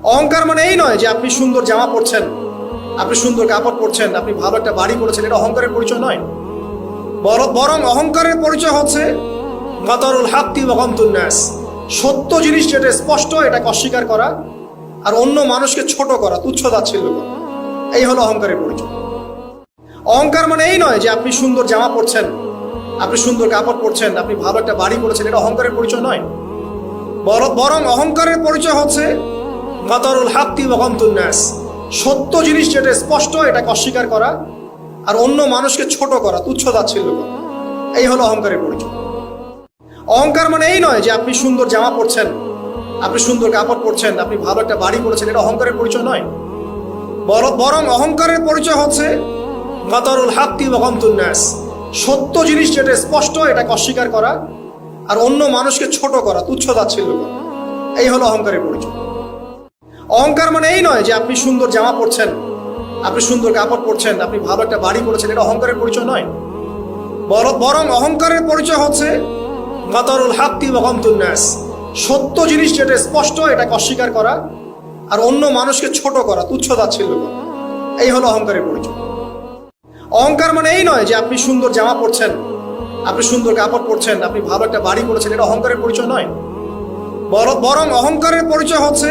অহংকার মানে এই নয় যে আপনি সুন্দর জামা পরছেন, আপনি সুন্দর কাপড় পরছেন, আপনি ভালো একটা বাড়ি করেছেন, এটা অহংকারের পরিচয় নয়। বরং অহংকারের পরিচয় হচ্ছে বাতারুল হাক্কি ওয়া গামতুন নাস, সত্য জিনিস যেটা স্পষ্ট এটাকে অস্বীকার করা আর অন্য মানুষকে ছোট করা, তুচ্ছ তাচ্ছিল্য করা, এই হলো অহংকারের পরিচয়। অহংকার মানে এই নয় যে আপনি সুন্দর জামা পরছেন, আপনি সুন্দর কাপড় পরছেন, আপনি ভালো একটা বাড়ি করেছেন, এটা অহংকারের পরিচয় নয়। বরং অহংকারের পরিচয় হচ্ছে বাতারুল হাক্কি ওয়া গামতুন নাস, সত্য জিনিস যেটা স্পষ্ট এটাকে অস্বীকার করা আর অন্য মানুষকে ছোট করা, তুচ্ছ তাচ্ছিল্য করা, এই হলো অহংকারের পরিচয়। অহংকার মানে এই নয় যে আপনি সুন্দর জামা পরছেন, আপনি সুন্দর কাপড় পরছেন, আপনি ভালো একটা বাড়ি করেছেন, এটা অহংকারের পরিচয় নয়। বরং অহংকারের পরিচয় হচ্ছে বাতারুল হাক্কি ওয়া গামতুন নাস, সত্য জিনিস যেটা স্পষ্ট এটাকে অস্বীকার করা আর অন্য মানুষকে ছোট করা, তুচ্ছ তাচ্ছিল্য করা, এই হলো অহংকারের পরিচয়। অহংকার মানে এই নয় যে আপনি সুন্দর জামা পরছেন, আপনি সুন্দর কাপড় পরছেন, আপনি ভালো একটা বাড়ি করেছেন, এটা অহংকারের পরিচয় নয়। বরং অহংকারের পরিচয় হচ্ছে বাতারুল হাক্কি ওয়া গামতুন নাস, সত্য জিনিস যেটা স্পষ্ট এটাকে অস্বীকার করা আর অন্য মানুষকে ছোট করা, তুচ্ছ তাচ্ছিল্য করা, এই হলো অহংকারের পরিচয়। অহংকার মানে এই নয় যে আপনি সুন্দর জামা পরছেন, আপনি সুন্দর কাপড় পরছেন, আপনি ভালো একটা বাড়ি করেছেন, এটা অহংকারের পরিচয় নয়। বরং অহংকারের পরিচয় হচ্ছে